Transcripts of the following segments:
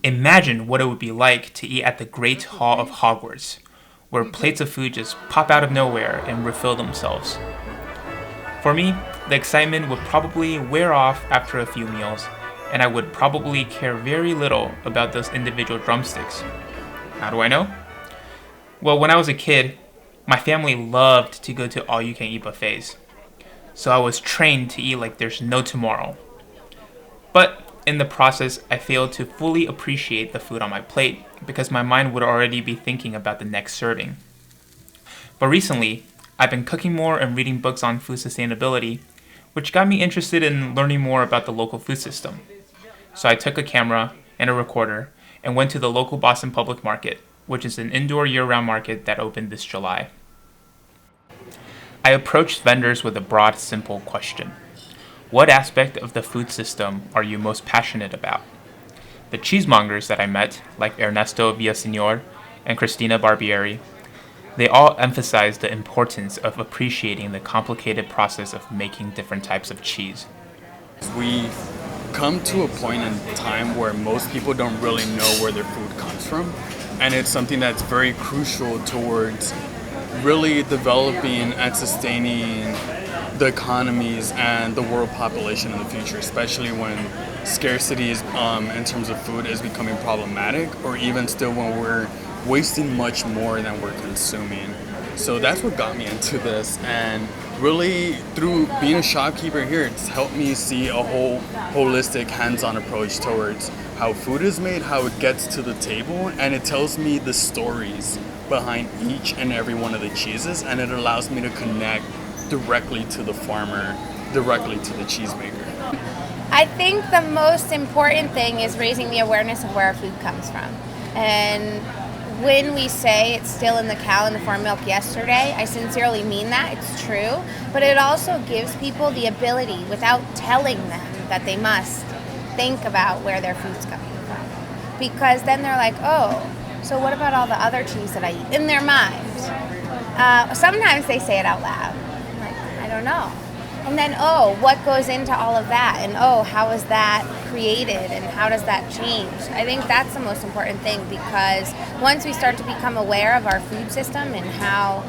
Imagine what it would be like to eat at the Great Hall of Hogwarts, where plates of food just pop out of nowhere and refill themselves. For me, the excitement would probably wear off after a few meals, and I would probably care very little about those individual drumsticks. How do I know? Well, when I was a kid, my family loved to go to all-you-can-eat buffets, so I was trained to eat like there's no tomorrow. But in the process, I failed to fully appreciate the food on my plate because my mind would already be thinking about the next serving. But recently, I've been cooking more and reading books on food sustainability, which got me interested in learning more about the local food system. So I took a camera and a recorder and went to the local Boston Public Market, which is an indoor year-round market that opened this July. I approached vendors with a broad, simple question. What aspect of the food system are you most passionate about? The cheesemongers that I met, like Ernesto Villaseñor and Cristina Barbieri, they all emphasize the importance of appreciating the complicated process of making different types of cheese. We've come to a point in time where most people don't really know where their food comes from, and it's something that's very crucial towards really developing and sustaining the economies and the world population in the future, especially when scarcity is, in terms of food is becoming problematic, or even still when we're wasting much more than we're consuming. So that's what got me into this, and really through being a shopkeeper here, it's helped me see a whole holistic hands-on approach towards how food is made, how it gets to the table, and it tells me the stories behind each and every one of the cheeses, and it allows me to connect directly to the farmer, directly to the cheesemaker. I think the most important thing is raising the awareness of where our food comes from. And when we say it's still in the cow and the farm milk yesterday, I sincerely mean that, it's true, but it also gives people the ability, without telling them that they must, think about where their food's coming from. Because then they're like, oh, so what about all the other cheese that I eat? In their mind. Sometimes they say it out loud. I don't know. And then, oh, what goes into all of that? And oh, how is that created? And how does that change? I think that's the most important thing, because once we start to become aware of our food system and how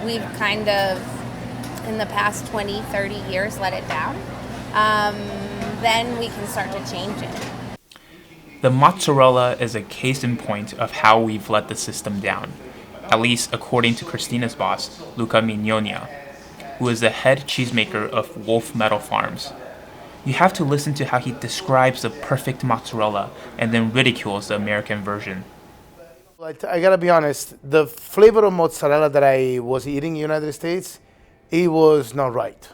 we've kind of, in the past 20, 30 years, let it down, then we can start to change it. The mozzarella is a case in point of how we've let the system down, at least according to Christina's boss, Luca Mignonia, who is the head cheesemaker of Wolf Metal Farms. You have to listen to how he describes the perfect mozzarella and then ridicules the American version. I gotta be honest, the flavor of mozzarella that I was eating in the United States, it was not right.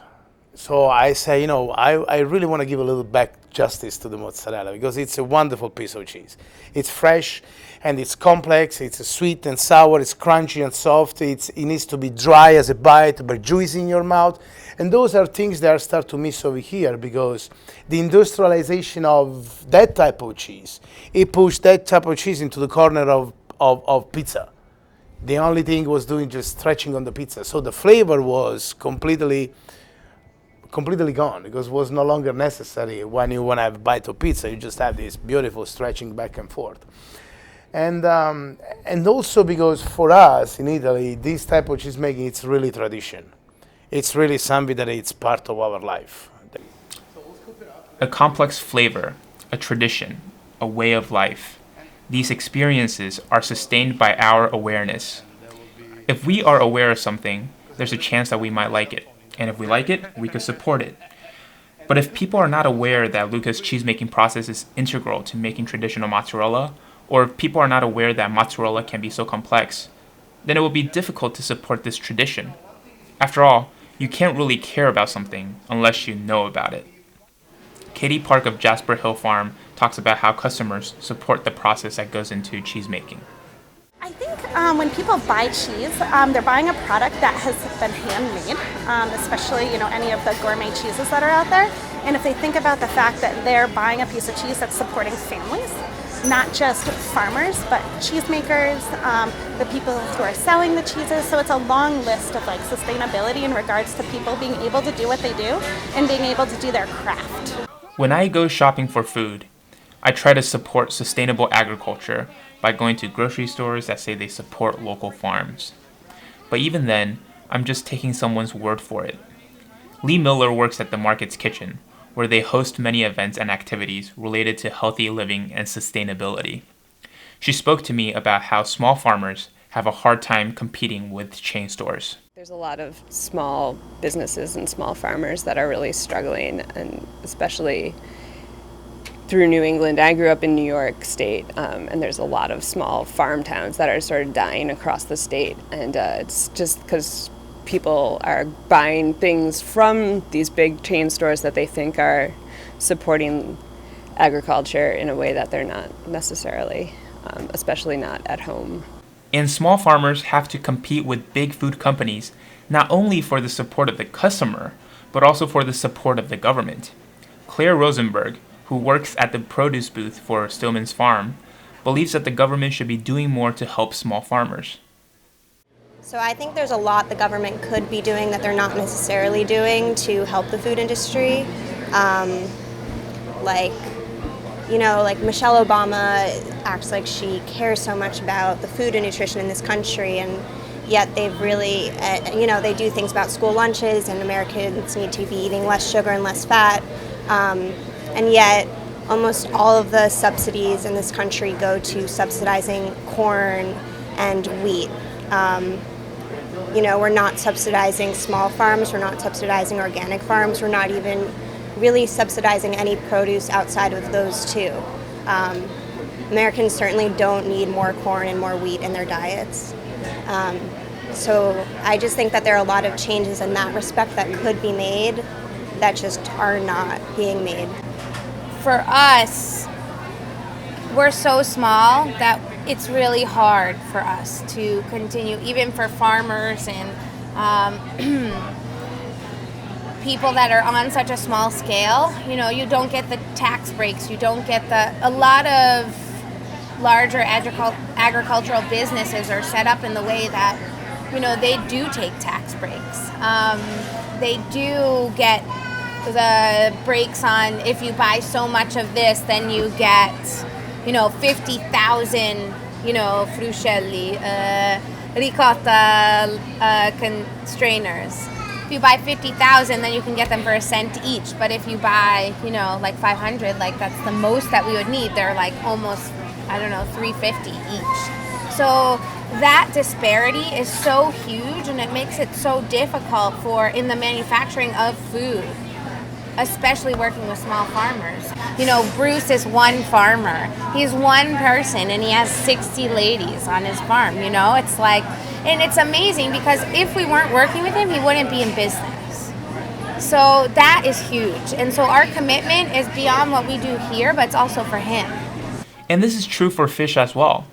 So I say, I really want to give a little back justice to the mozzarella, because it's a wonderful piece of cheese. It's fresh and it's complex, it's sweet and sour, it's crunchy and soft, it needs to be dry as a bite but juicy in your mouth. And those are things that I start to miss over here, because the industrialization of that type of cheese, it pushed that type of cheese into the corner of pizza. The only thing it was doing just stretching on the pizza. So the flavor was completely gone, because it was no longer necessary. When you want to have a bite of pizza, you just have this beautiful stretching back and forth. And also because for us in Italy, this type of cheese making, it's really tradition. It's really something that it's part of our life. A complex flavor, a tradition, a way of life. These experiences are sustained by our awareness. If we are aware of something, there's a chance that we might like it. And if we like it, we could support it. But if people are not aware that Luca's cheesemaking process is integral to making traditional mozzarella, or if people are not aware that mozzarella can be so complex, then it will be difficult to support this tradition. After all, you can't really care about something unless you know about it. Katie Park of Jasper Hill Farm talks about how customers support the process that goes into cheesemaking. I think when people buy cheese, they're buying a product that has been handmade, especially any of the gourmet cheeses that are out there. And if they think about the fact that they're buying a piece of cheese that's supporting families, not just farmers, but cheesemakers, the people who are selling the cheeses. So it's a long list of sustainability in regards to people being able to do what they do and being able to do their craft. When I go shopping for food, I try to support sustainable agriculture by going to grocery stores that say they support local farms. But even then, I'm just taking someone's word for it. Lee Miller works at the Market's Kitchen, where they host many events and activities related to healthy living and sustainability. She spoke to me about how small farmers have a hard time competing with chain stores. There's a lot of small businesses and small farmers that are really struggling, and especially through New England. I grew up in New York State, and there's a lot of small farm towns that are sort of dying across the state, and it's just because people are buying things from these big chain stores that they think are supporting agriculture in a way that they're not necessarily, especially not at home. And small farmers have to compete with big food companies, not only for the support of the customer, but also for the support of the government. Claire Rosenberg, who works at the produce booth for Stillman's Farm, believes that the government should be doing more to help small farmers. So I think there's a lot the government could be doing that they're not necessarily doing to help the food industry. Like Michelle Obama acts like she cares so much about the food and nutrition in this country, and yet they've really, they do things about school lunches, and Americans need to be eating less sugar and less fat, and yet almost all of the subsidies in this country go to subsidizing corn and wheat. We're not subsidizing small farms, we're not subsidizing organic farms, we're not even really subsidizing any produce outside of those two. Americans certainly don't need more corn and more wheat in their diets. So I just think that there are a lot of changes in that respect that could be made that just are not being made. For us, we're so small that it's really hard for us to continue, even for farmers and people that are on such a small scale. You don't get the tax breaks, you don't get a lot of larger agricultural businesses are set up in the way that, they do take tax breaks. They do get the breaks on, if you buy so much of this, then you get 50,000, fruscelli, ricotta strainers. If you buy 50,000, then you can get them for $0.01 each. But if you buy, like 500, like that's the most that we would need. They're like almost, $3.50 each. So that disparity is so huge, and it makes it so difficult in the manufacturing of food, especially working with small farmers. Bruce is one farmer. He's one person, and he has 60 ladies on his farm, It's like, and it's amazing because if we weren't working with him, he wouldn't be in business. So that is huge. And so our commitment is beyond what we do here, but it's also for him. And this is true for fish as well.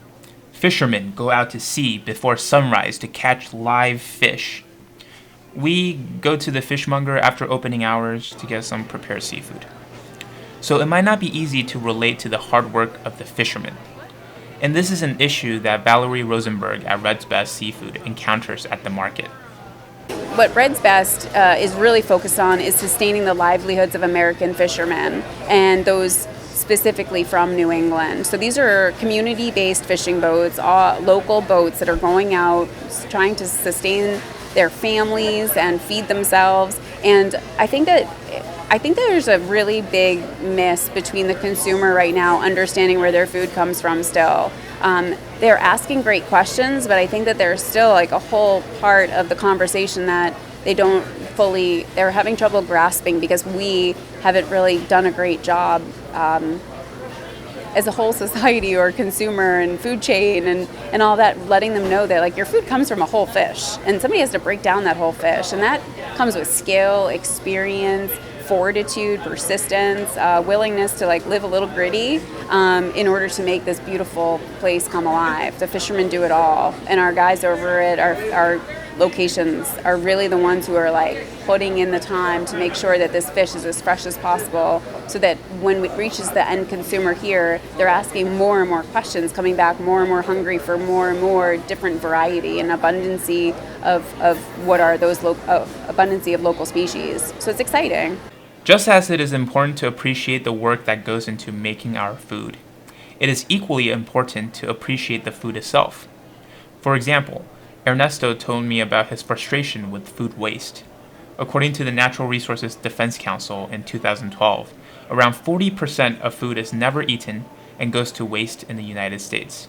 Fishermen go out to sea before sunrise to catch live fish. We go to the fishmonger after opening hours to get some prepared seafood. So it might not be easy to relate to the hard work of the fishermen. And this is an issue that Valerie Rosenberg at Red's Best Seafood encounters at the market. What Red's Best is really focused on is sustaining the livelihoods of American fishermen, and those specifically from New England. So these are community-based fishing boats, local boats that are going out trying to sustain their families and feed themselves. And I think there's a really big miss between the consumer right now understanding where their food comes from still. They're asking great questions, but I think that there's still like a whole part of the conversation that they're having trouble grasping because we haven't really done a great job as a whole society or consumer and food chain and all that, letting them know that like your food comes from a whole fish and somebody has to break down that whole fish, and that comes with skill, experience, fortitude, persistence, willingness to like live a little gritty in order to make this beautiful place come alive. The fishermen do it all, and our guys over at our locations are really the ones who are like putting in the time to make sure that this fish is as fresh as possible, so that when it reaches the end consumer here, they're asking more and more questions, coming back more and more hungry for more and more different variety and abundancy of what are those abundancy of local species. So it's exciting. Just as it is important to appreciate the work that goes into making our food, it is equally important to appreciate the food itself. For example, Ernesto told me about his frustration with food waste. According to the Natural Resources Defense Council in 2012, around 40% of food is never eaten and goes to waste in the United States.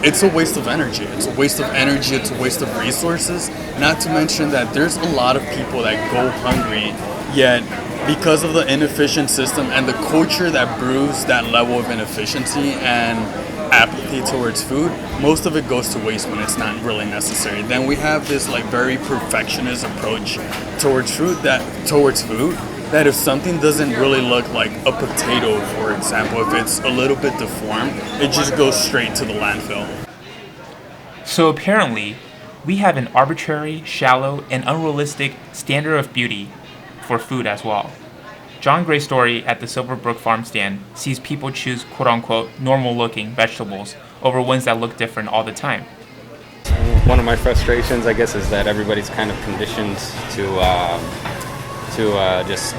It's a waste of energy. It's a waste of energy. It's a waste of resources. Not to mention that there's a lot of people that go hungry, yet because of the inefficient system and the culture that brews that level of inefficiency and apathy towards food, most of it goes to waste when it's not really necessary. Then we have this like very perfectionist approach towards food that if something doesn't really look like a potato, for example, if it's a little bit deformed, it just goes straight to the landfill. So apparently, we have an arbitrary, shallow, and unrealistic standard of beauty for food as well. John Gray's story at the Silverbrook farm stand sees people choose quote-unquote normal-looking vegetables over ones that look different all the time. One of my frustrations, I guess, is that everybody's kind of conditioned to just,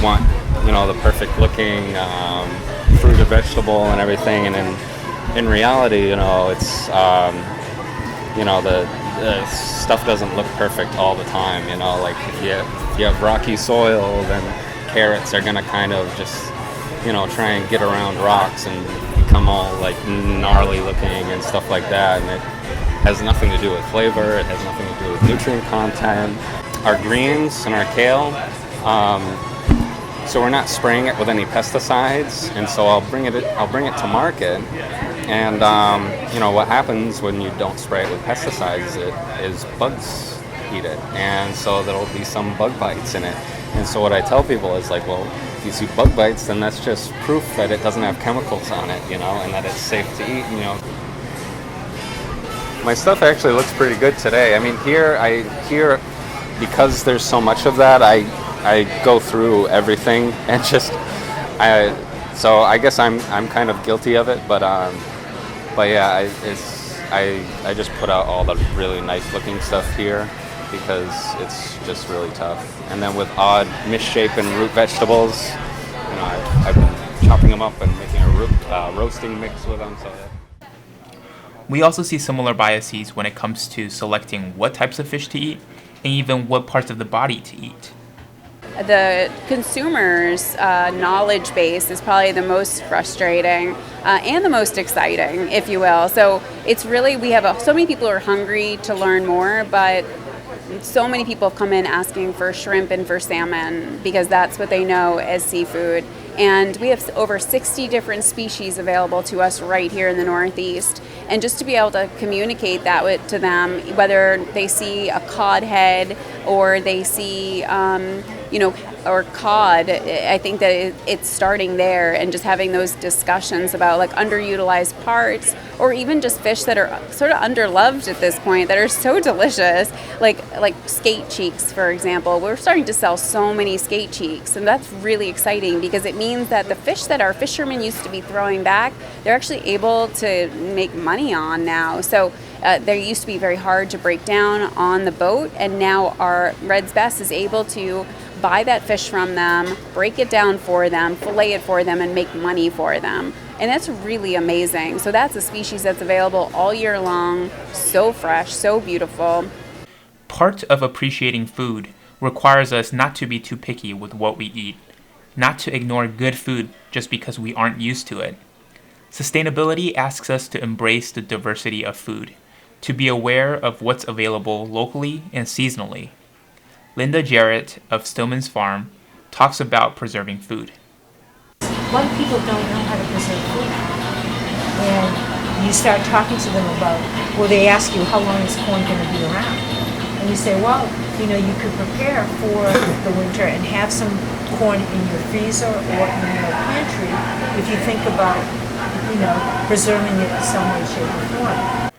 want, the perfect looking fruit or vegetable and everything. And in reality, it's, the stuff doesn't look perfect all the time. Like if you have rocky soil, then carrots are going to kind of just, try and get around rocks and become all like gnarly looking and stuff like that. And it has nothing to do with flavor. It has nothing to do with nutrient content. Our greens and our kale, so we're not spraying it with any pesticides, and so I'll bring it to market, and what happens when you don't spray it with pesticides is bugs eat it, and so there'll be some bug bites in it. And so what I tell people is like, well, if you see bug bites, then that's just proof that it doesn't have chemicals on it, and that it's safe to eat. My stuff actually looks pretty good today. I mean, here because there's so much of that, I go through everything and so I guess I'm kind of guilty of it, but yeah, I just put out all the really nice looking stuff here because it's just really tough. And then with odd misshapen root vegetables, I've been chopping them up and making a roasting mix with them. We also see similar biases when it comes to selecting what types of fish to eat and even what parts of the body to eat. The consumer's knowledge base is probably the most frustrating and the most exciting, if you will. So it's really, we have so many people who are hungry to learn more, but so many people have come in asking for shrimp and for salmon because that's what they know as seafood. And we have over 60 different species available to us right here in the Northeast. And just to be able to communicate that to them, whether they see a cod head or they see, or cod, I think that it's starting there and just having those discussions about like underutilized parts or even just fish that are sort of underloved at this point that are so delicious, like skate cheeks, for example. We're starting to sell so many skate cheeks, and that's really exciting because it means that the fish that our fishermen used to be throwing back, they're actually able to make money on now. So they used to be very hard to break down on the boat, and now our Red's Best is able to buy that fish from them, break it down for them, fillet it for them, and make money for them. And that's really amazing. So that's a species that's available all year long, so fresh, so beautiful. Part of appreciating food requires us not to be too picky with what we eat, not to ignore good food just because we aren't used to it. Sustainability asks us to embrace the diversity of food, to be aware of what's available locally and seasonally. Linda Jarrett of Stillman's Farm talks about preserving food. A lot of people don't know how to preserve food. And you start talking to them about, well, they ask you, how long is corn going to be around? And you say, well, you could prepare for the winter and have some corn in your freezer or in your pantry if you think about, preserving it in some way, shape, or form.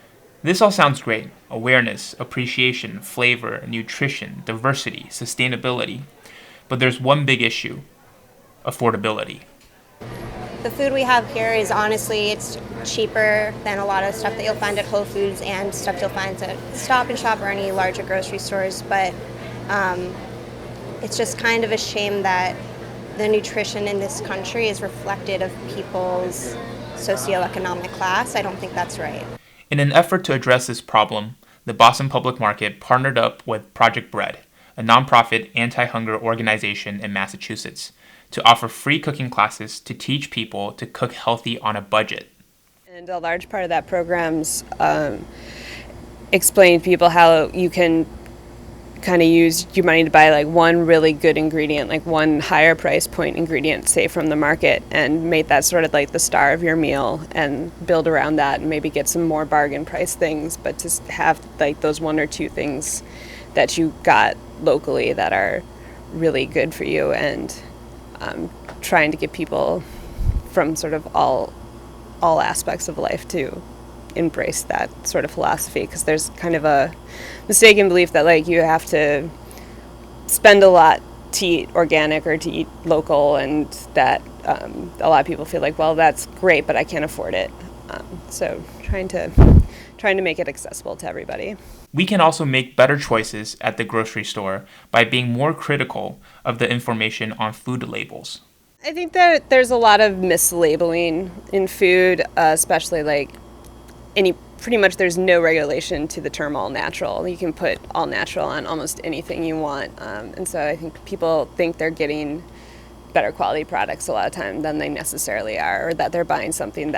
This all sounds great. Awareness, appreciation, flavor, nutrition, diversity, sustainability. But there's one big issue: affordability. The food we have here is honestly, it's cheaper than a lot of stuff that you'll find at Whole Foods and stuff you'll find at Stop and Shop or any larger grocery stores. But it's just kind of a shame that the nutrition in this country is reflected of people's socioeconomic class. I don't think that's right. In an effort to address this problem, the Boston Public Market partnered up with Project Bread, a nonprofit anti-hunger organization in Massachusetts, to offer free cooking classes to teach people to cook healthy on a budget. And a large part of that program's explain to people how you can kind of use your money to buy like one really good ingredient, like one higher price point ingredient, say from the market, and make that sort of like the star of your meal and build around that and maybe get some more bargain price things, but just have like those one or two things that you got locally that are really good for you, and trying to get people from sort of all aspects of life to embrace that sort of philosophy, because there's kind of a mistaken belief that like you have to spend a lot to eat organic or to eat local, and that a lot of people feel like, well, that's great, but I can't afford it. So trying to make it accessible to everybody. We can also make better choices at the grocery store by being more critical of the information on food labels. I think that there's a lot of mislabeling in food, especially like pretty much there's no regulation to the term all natural. You can put all natural on almost anything you want. And so I think people think they're getting better quality products a lot of time than they necessarily are, or that they're buying something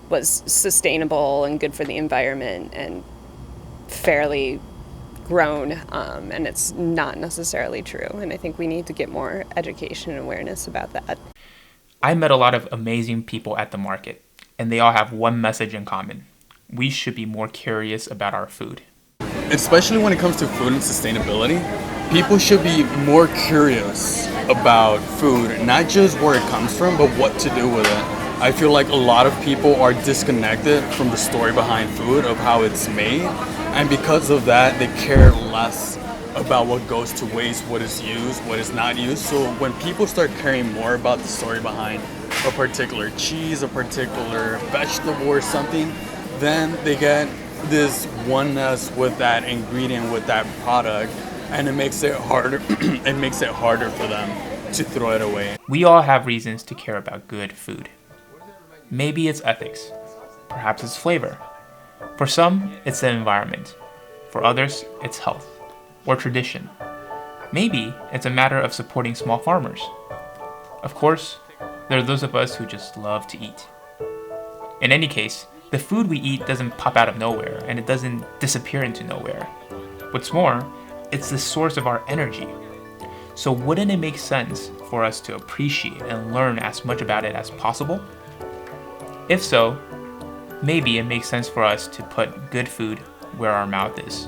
was sustainable and good for the environment and fairly grown, and it's not necessarily true. And I think we need to get more education and awareness about that. I met a lot of amazing people at the market, and they all have one message in common. We should be more curious about our food. Especially when it comes to food and sustainability, people should be more curious about food, not just where it comes from, but what to do with it. I feel like a lot of people are disconnected from the story behind food, of how it's made, and because of that, they care less about what goes to waste, what is used, what is not used. So when people start caring more about the story behind a particular cheese, a particular vegetable or something, then they get this oneness with that ingredient, with that product, and it makes it harder for them to throw it away. We all have reasons to care about good food. Maybe it's ethics. Perhaps it's flavor. For some, it's the environment. For others, it's health or tradition. Maybe it's a matter of supporting small farmers. Of course, there are those of us who just love to eat. In any case, the food we eat doesn't pop out of nowhere, and it doesn't disappear into nowhere. What's more, it's the source of our energy. So wouldn't it make sense for us to appreciate and learn as much about it as possible? If so, maybe it makes sense for us to put good food where our mouth is.